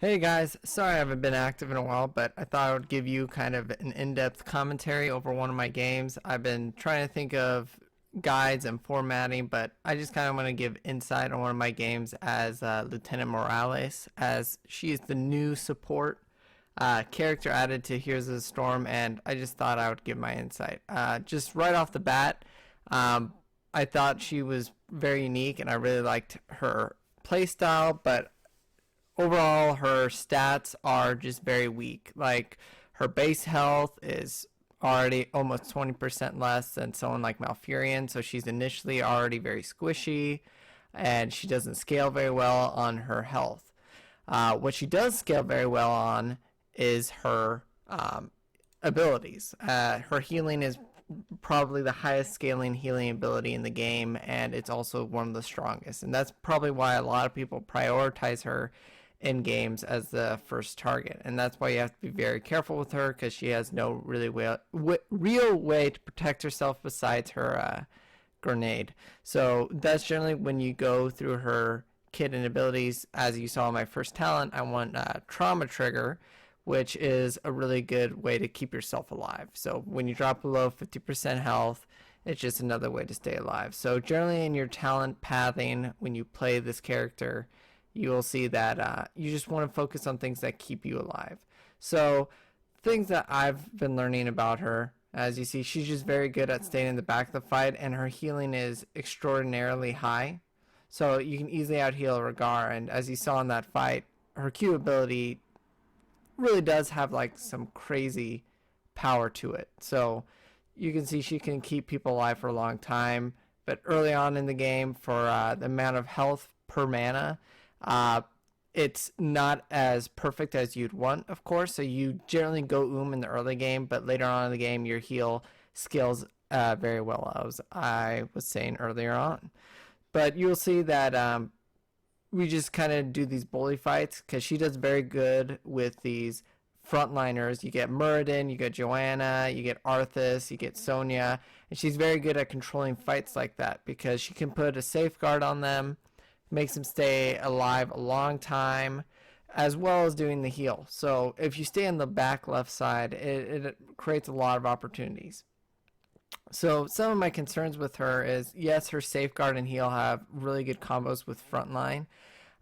Hey guys, sorry I haven't been active in a while, but I thought I would give you kind of an in-depth commentary over one of my games. I've been trying to think of guides and formatting, but I just kind of want to give insight on one of my games as Lieutenant Morales, as she is the new support character added to Heroes of the Storm, and I just thought I would give my insight. Just right off the bat, um, I thought she was very unique, and I really liked her playstyle, but overall her stats are just very weak. Like her base health is already almost 20% less than someone like Malfurion, so she's initially already very squishy and she doesn't scale very well on her health. What she does scale very well on is her abilities. Her healing is probably the highest scaling healing ability in the game, and it's also one of the strongest. And that's probably why a lot of people prioritize her in games as the first target. And that's why you have to be very careful with her because she has no real way to protect herself besides her grenade. So that's generally when you go through her kit and abilities. As you saw in my first talent, I want Trauma Trigger, which is a really good way to keep yourself alive. So when you drop below 50% health, it's just another way to stay alive. So generally in your talent pathing, when you play this character, you will see that you just want to focus on things that keep you alive. So things that I've been learning about her, as you see, she's just very good at staying in the back of the fight, and her healing is extraordinarily high. So you can easily outheal Rhaegar, and as you saw in that fight, her Q ability really does have like some crazy power to it. So you can see she can keep people alive for a long time. But early on in the game, for the amount of health per mana, uh, it's not as perfect as you'd want, of course. So you generally go in the early game, but later on in the game, your heal scales very well, as I was saying earlier on. But you'll see that we just kind of do these bully fights because she does very good with these frontliners. You get Muradin, you get Joanna, you get Arthas, you get Sonya, and she's very good at controlling fights like that because she can put a safeguard on them, makes them stay alive a long time, as well as doing the heal. So if you stay on the back left side, it creates a lot of opportunities. So some of my concerns with her is, yes, her safeguard and heal have really good combos with frontline.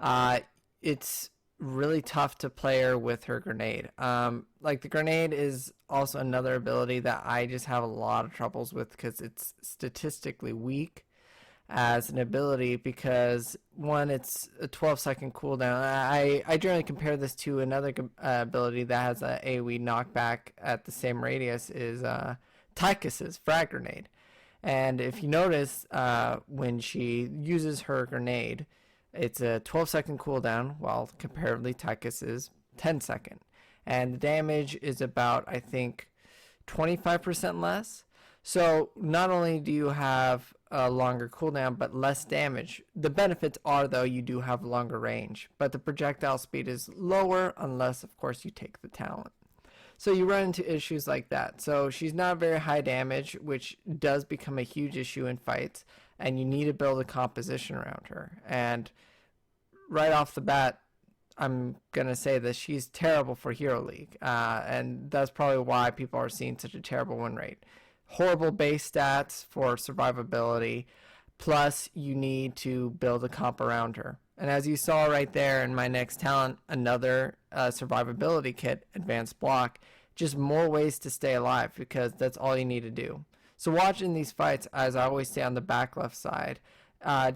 Uh, it's really tough to play her with her grenade. Like the grenade is also another ability that I just have a lot of troubles with because it's statistically weak as an ability because one, it's a 12-second cooldown. I generally compare this to another ability that has a AoE knockback at the same radius is Tychus's frag grenade. And if you notice, when she uses her grenade, it's a 12-second cooldown, while comparatively Tychus is 10-second. And the damage is about, I think, 25% less. So not only do you have a longer cooldown, but less damage. The benefits are, though, you do have longer range, but the projectile speed is lower unless, of course, you take the talent. So you run into issues like that. So she's not very high damage, which does become a huge issue in fights, and you need to build a composition around her. And right off the bat, I'm going to say that she's terrible for Hero League, and that's probably why people are seeing such a terrible win rate. Horrible base stats for survivability, plus you need to build a comp around her. And as you saw right there in my next talent, another survivability kit, Advanced Block, just more ways to stay alive because that's all you need to do. So watching these fights, as I always stay on the back left side,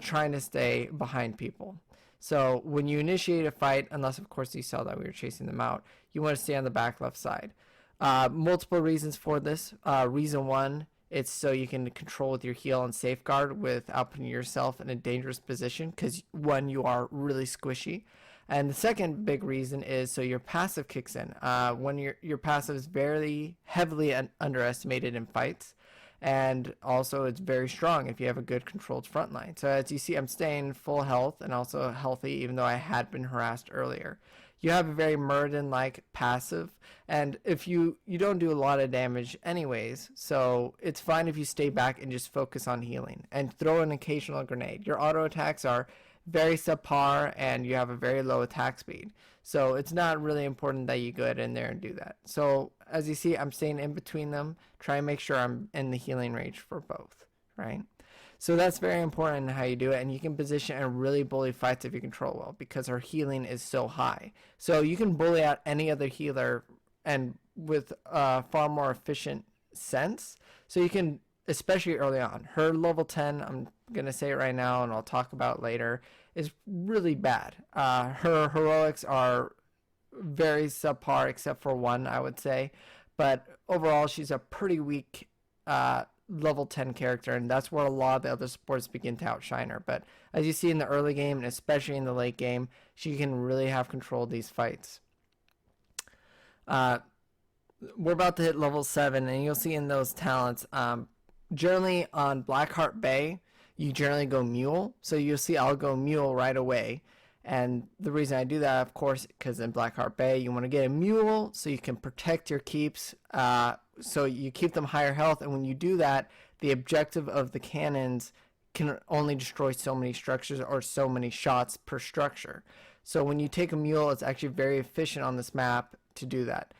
trying to stay behind people. So when you initiate a fight, unless of course you saw that we were chasing them out, you want to stay on the back left side. Multiple reasons for this. Reason one, it's so you can control with your heal and safeguard without putting yourself in a dangerous position because one, you are really squishy. And the second big reason is so your passive kicks in. When your passive is very heavily underestimated in fights, and also it's very strong if you have a good controlled front line. So as you see, I'm staying full health and also healthy even though I had been harassed earlier. You have a very Muradin-like passive, and if you don't do a lot of damage anyways, so it's fine if you stay back and just focus on healing and throw an occasional grenade. Your auto attacks are very subpar and you have a very low attack speed. So it's not really important that you go ahead in there and do that. So as you see, I'm staying in between them, try and make sure I'm in the healing range for both, right? So that's very important in how you do it, and you can position and really bully fights if you control well because her healing is so high. So you can bully out any other healer and with far more efficient sense. So you can, especially early on, her level 10, I'm going to say it right now and I'll talk about it later, is really bad. Her heroics are very subpar except for one, I would say. But overall, she's a pretty weak level 10 character, and that's where a lot of the other supports begin to outshine her. But as you see in the early game, and especially in the late game, she can really have control of these fights. We're about to hit level 7, and you'll see in those talents, generally on Blackheart Bay, you generally go Mule. So you'll see I'll go Mule right away. And the reason I do that, of course, because in Blackheart Bay, you want to get a Mule so you can protect your keeps. So you keep them higher health. And when you do that, the objective of the cannons can only destroy so many structures or so many shots per structure. So when you take a Mule, it's actually very efficient on this map to do that.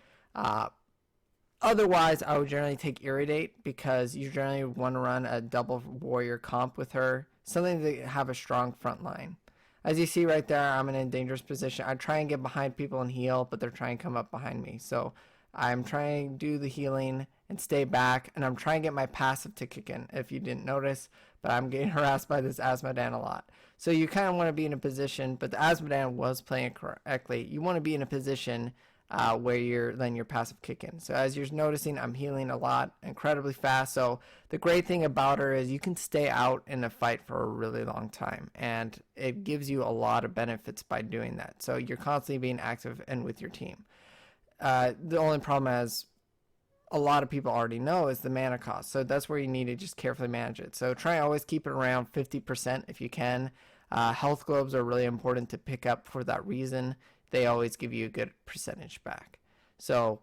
Otherwise, I would generally take Irradiate because you generally want to run a double warrior comp with her, something to have a strong front line. As you see right there, I'm in a dangerous position. I try and get behind people and heal, but they're trying to come up behind me. So I'm trying to do the healing and stay back, and I'm trying to get my passive to kick in, if you didn't notice, but I'm getting harassed by this Asmodan a lot. So you kind of want to be in a position, but the Asmodan was playing it correctly. You want to be in a position where you're letting your passive kick in. So as you're noticing, I'm healing a lot, incredibly fast. So the great thing about her is you can stay out in a fight for a really long time, and it gives you a lot of benefits by doing that. So you're constantly being active and with your team. The only problem, as a lot of people already know, is the mana cost. So that's where you need to just carefully manage it. So try and always keep it around 50% if you can. Health globes are really important to pick up for that reason. They always give you a good percentage back. So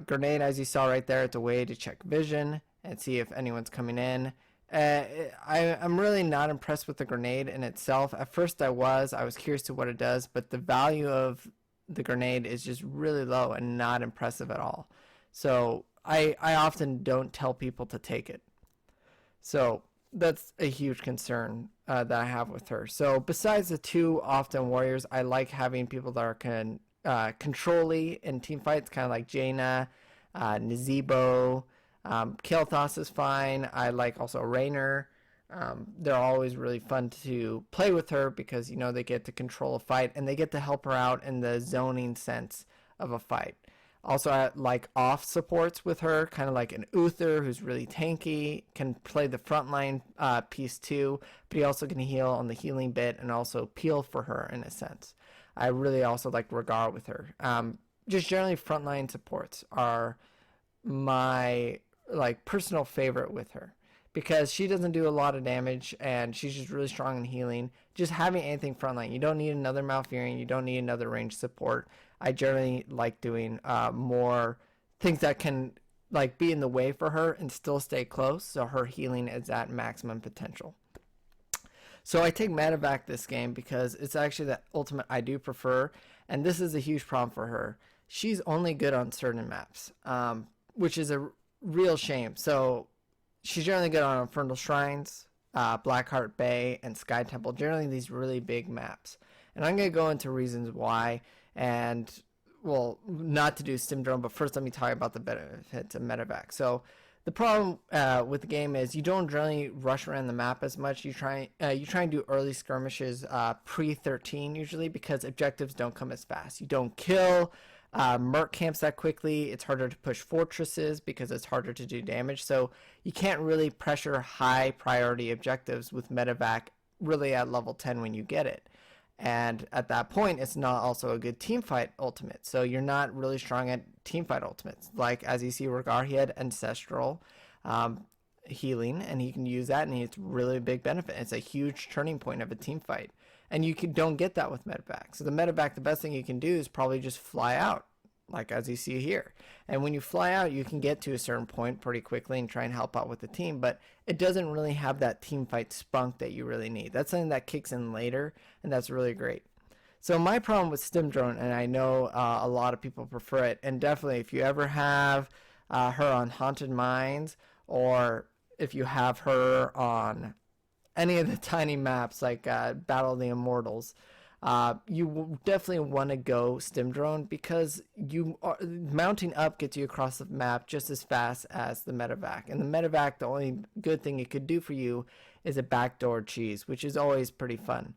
grenade, as you saw right there, it's a way to check vision and see if anyone's coming in. I'm really not impressed with the grenade in itself. At first I was curious to what it does, but the value of the grenade is just really low and not impressive at all. So I often don't tell people to take it. So that's a huge concern that I have with her. So besides the two often warriors, I like having people that are control-y in team fights, kind of like Jaina, Nazebo, Kael'thas is fine. I like also Raynor. They're always really fun to play with her because, you know, they get to control a fight and they get to help her out in the zoning sense of a fight. Also, I like off supports with her, kind of like an Uther who's really tanky, can play the frontline piece too, but he also can heal on the healing bit and also peel for her in a sense. I really also like Rhaegar with her. Just generally frontline supports are my personal favorite with her because she doesn't do a lot of damage and she's just really strong in healing. Just having anything frontline, you don't need another Malfurion, you don't need another ranged support. I generally like doing more things that can be in the way for her and still stay close, so her healing is at maximum potential. So I take Medevac this game because it's actually the ultimate I do prefer, and this is a huge problem for her. She's only good on certain maps, which is a real shame. So she's generally good on Infernal Shrines, Blackheart Bay, and Sky Temple, generally these really big maps. And I'm going to go into reasons why. And, well, not to do Stim Drone, but first let me talk about the benefits of Medevac. So the problem with the game is you don't generally rush around the map as much. You try and do early skirmishes pre-13 usually because objectives don't come as fast. You don't kill merc camps that quickly. It's harder to push fortresses because it's harder to do damage. So you can't really pressure high priority objectives with Medevac really at level 10 when you get it. And at that point, it's not also a good teamfight ultimate. So you're not really strong at teamfight ultimates. Like, as you see, Rhaegar, he had Ancestral healing, and he can use that, and it's really a big benefit. It's a huge turning point of a teamfight. And you don't get that with Medevac. So the Medevac, the best thing you can do is probably just fly out, like as you see here. And when you fly out, you can get to a certain point pretty quickly and try and help out with the team, but it doesn't really have that team fight spunk that you really need. That's something that kicks in later, and that's really great. So my problem with Stim Drone, and I know a lot of people prefer it, and definitely if you ever have her on Haunted Mines, or if you have her on any of the tiny maps like Battle of the Immortals, you definitely want to go Stim Drone because mounting up gets you across the map just as fast as the medevac. And the medevac, the only good thing it could do for you is a backdoor cheese, which is always pretty fun.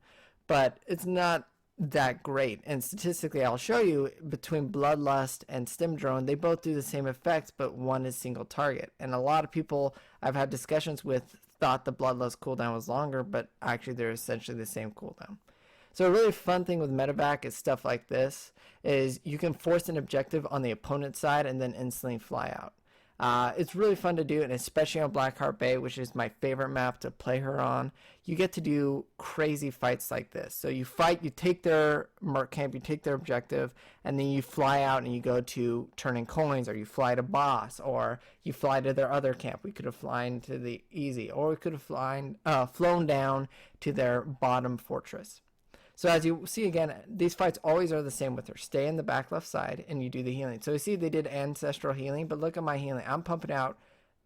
But it's not that great. And statistically, I'll show you between Bloodlust and Stim Drone, they both do the same effects, but one is single target. And a lot of people I've had discussions with thought the Bloodlust cooldown was longer, but actually they're essentially the same cooldown. So a really fun thing with medevac is stuff like this, is you can force an objective on the opponent's side and then instantly fly out. It's really fun to do, and especially on Blackheart Bay, which is my favorite map to play her on, you get to do crazy fights like this. So you fight, you take their merc camp, you take their objective, and then you fly out and you go to turning coins, or you fly to boss, or you fly to their other camp. We could have flown to the easy, or we could have flown down to their bottom fortress. So as you see again, these fights always are the same with her. Stay in the back left side and you do the healing. So you see they did ancestral healing, but look at my healing. I'm pumping out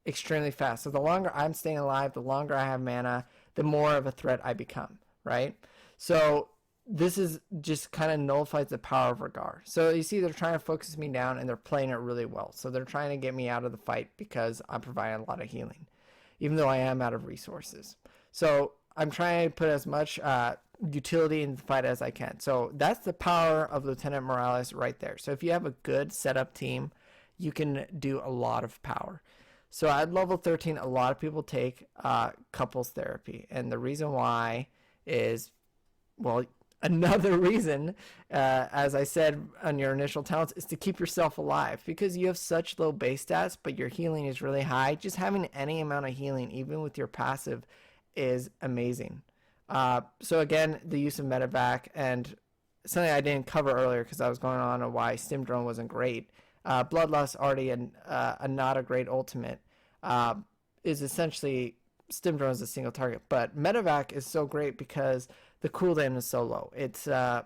extremely fast. So the longer I'm staying alive, the longer I have mana, the more of a threat I become, right? So this is just kind of nullifies the power of Rhaegar. So you see they're trying to focus me down and they're playing it really well. So they're trying to get me out of the fight because I'm providing a lot of healing, even though I am out of resources. So I'm trying to put as much utility in the fight as I can. So that's the power of Lieutenant Morales right there. So if you have a good setup team, you can do a lot of power. So at level 13, a lot of people take couples therapy. And the reason why is, well, another reason, as I said on your initial talents, is to keep yourself alive. Because you have such low base stats, but your healing is really high. Just having any amount of healing, even with your passive, is amazing. So again, the use of medevac, and something I didn't cover earlier because I was going on why Stim Drone wasn't great. Bloodlust, already a not a great ultimate, is essentially Stim Drone is a single target. But medevac is so great because the cooldown is so low. It's a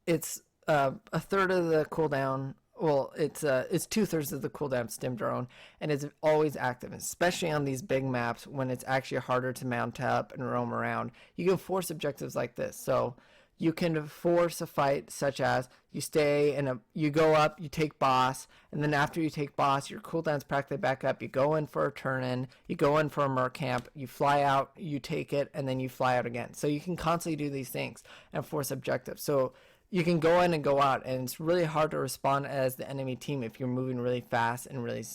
third of the cooldown. Well, it's 2/3 of the cooldown Stim Drone, and it's always active, especially on these big maps when it's actually harder to mount up and roam around. You can force objectives like this. So you can force a fight such as you go up, you take boss, and then after you take boss, your cooldown's practically back up. You go in for a turn in, you go in for a merc camp, you fly out, you take it, and then you fly out again. So you can constantly do these things and force objectives. So you can go in and go out, and it's really hard to respond as the enemy team if you're moving really fast and really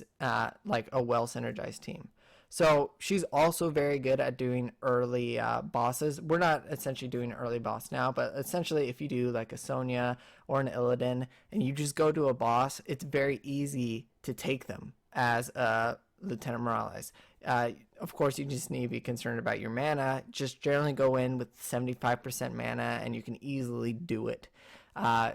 like a well-synergized team. So she's also very good at doing early bosses. We're not essentially doing an early boss now, but essentially if you do like a Sonya or an Illidan and you just go to a boss, it's very easy to take them as Lieutenant Morales. Of course, you just need to be concerned about your mana. Just generally go in with 75% mana and you can easily do it.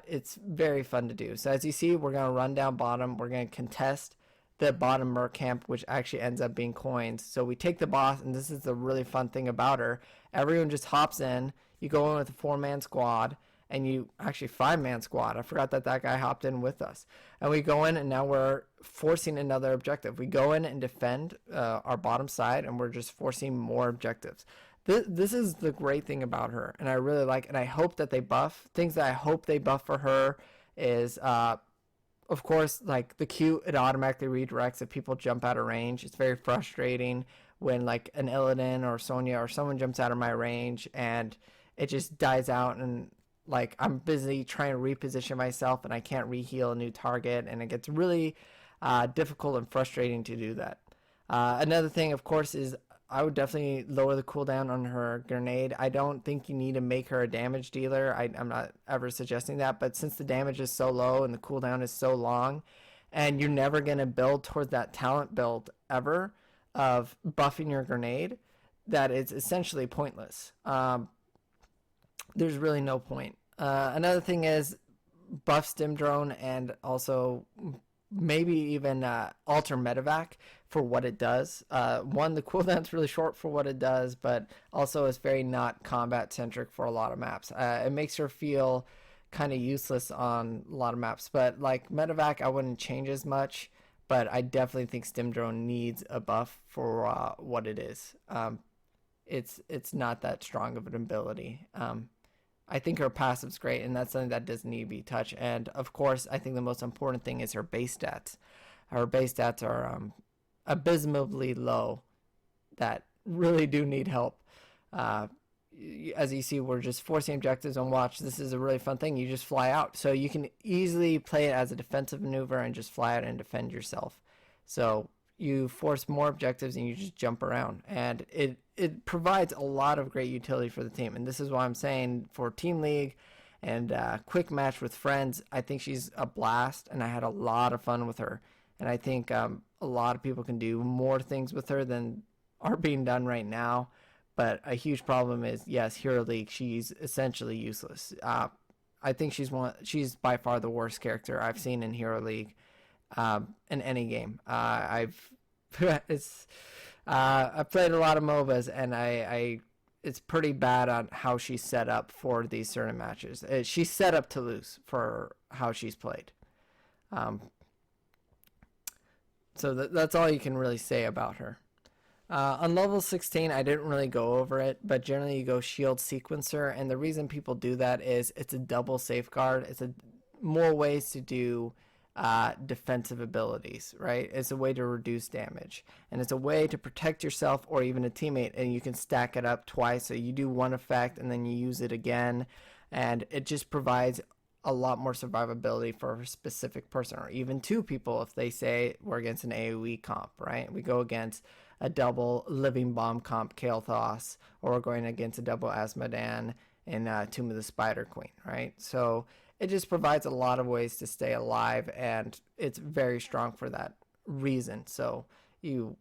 It's very fun to do. So as you see, we're going to run down bottom. We're going to contest the bottom merc camp, which actually ends up being coins. So we take the boss, and this is the really fun thing about her. Everyone just hops in. You go in with a 4-man squad, and you actually 5-man squad. I forgot that guy hopped in with us. And we go in, and now we're forcing another objective. We go in and defend our bottom side, and we're just forcing more objectives. This is the great thing about her, and I really like, and I hope that they buff. Things that I hope they buff for her is, of course, like the Q, it automatically redirects if people jump out of range. It's very frustrating when like an Illidan or Sonya or someone jumps out of my range and it just dies out, and like I'm busy trying to reposition myself and I can't reheal a new target, and it gets really difficult and frustrating to do that. Another thing, of course, is I would definitely lower the cooldown on her grenade. I don't think you need to make her a damage dealer. I'm not ever suggesting that, but since the damage is so low and the cooldown is so long, and you're never going to build towards that talent build ever of buffing your grenade, that it's essentially pointless. There's really no point. Another thing is buff Stim Drone and also maybe even alter medevac for what it does. One, the cooldown's really short for what it does, but also it's very not combat centric for a lot of maps. It makes her feel kind of useless on a lot of maps. But like Medevac, I wouldn't change as much, but I definitely think Stim Drone needs a buff for what it is. It's not that strong of an ability. I think her passive's great, and that's something that doesn't need to be touched. And of course, I think the most important thing is her base stats. Her base stats are abysmally low, that really do need help. As you see, we're just forcing objectives on watch. This is a really fun thing. You just fly out, so you can easily play it as a defensive maneuver and just fly out and defend yourself. So you force more objectives and you just jump around, and it provides a lot of great utility for the team. And this is why I'm saying for team league and quick match with friends, I think she's a blast, and I had a lot of fun with her. And I think a lot of people can do more things with her than are being done right now. But a huge problem is, yes, Hero League, she's essentially useless. I think she's by far the worst character I've seen in Hero League in any game. I've played a lot of MOBAs, and it's pretty bad on how she's set up for these certain matches. She's set up to lose for how she's played. So that's all you can really say about her. On level 16, I didn't really go over it, but generally you go Shield Sequencer, and the reason people do that is it's a double safeguard. It's more ways to do defensive abilities, right? It's a way to reduce damage, and it's a way to protect yourself or even a teammate, and you can stack it up twice, so you do one effect and then you use it again, and it just provides a lot more survivability for a specific person, or even two people if they say we're against an AoE comp, right? We go against a double Living Bomb comp Kael'thas, or we're going against a double Asmodan in Tomb of the Spider Queen, right? So it just provides a lot of ways to stay alive, and it's very strong for that reason. So you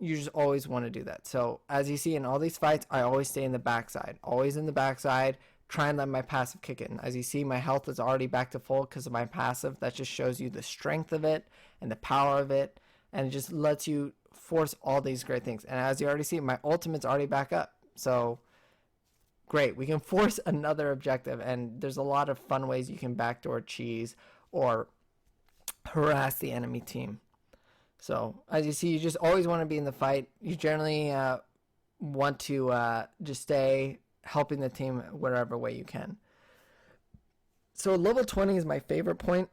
just always want to do that. So as you see in all these fights, I always stay in the backside, always in the backside, try and let my passive kick in. As you see, my health is already back to full because of my passive. That just shows you the strength of it and the power of it, and it just lets you force all these great things. And as you already see, my ultimate's already back up. So great, we can force another objective, and there's a lot of fun ways you can backdoor cheese or harass the enemy team. So as you see, you just always want to be in the fight. You generally want to just stay helping the team whatever way you can. So level 20 is my favorite point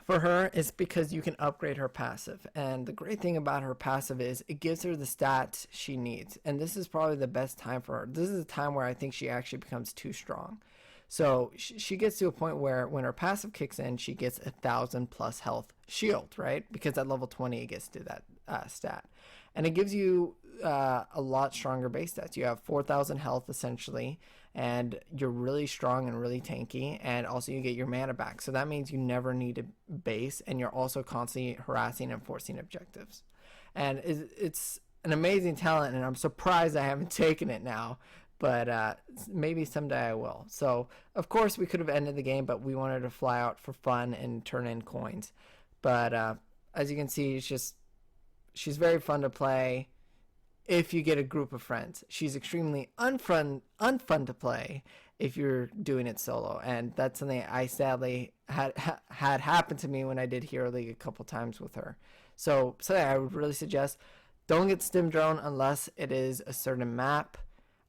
for her, is because you can upgrade her passive. And the great thing about her passive is it gives her the stats she needs. And this is probably the best time for her. This is the time where I think she actually becomes too strong. So she gets to a point where when her passive kicks in, she gets 1,000 plus health shield, right? Because at level 20 it gets to that stat. And it gives you a lot stronger base stats. You have 4,000 health essentially, and you're really strong and really tanky, and also you get your mana back. So that means you never need to base, and you're also constantly harassing and forcing objectives. And it's an amazing talent, and I'm surprised I haven't taken it now, but maybe someday I will. So of course we could have ended the game, but we wanted to fly out for fun and turn in coins. But as you can see, she's very fun to play if you get a group of friends. She's extremely unfun to play if you're doing it solo, and that's something I sadly had happen to me when I did Hero League a couple times with her. So I would really suggest don't get Stim Drone unless it is a certain map.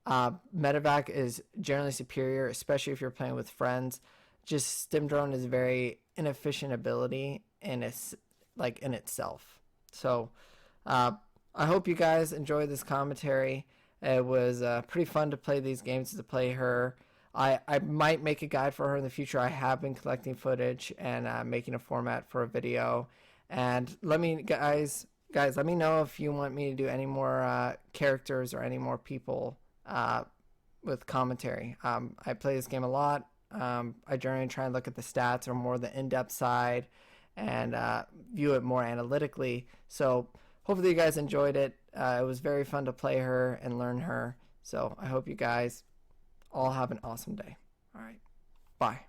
Medevac is generally superior, especially if you're playing with friends. Just Stim Drone is a very inefficient ability in itself. So I hope you guys enjoyed this commentary. It was pretty fun to play these games, to play her. I might make a guide for her in the future. I have been collecting footage and making a format for a video. And let me let me know if you want me to do any more characters or any more people with commentary. I play this game a lot. I generally try and look at the stats or more the in-depth side and view it more analytically. So hopefully you guys enjoyed it. It was very fun to play her and learn her. So I hope you guys all have an awesome day. All right. Bye.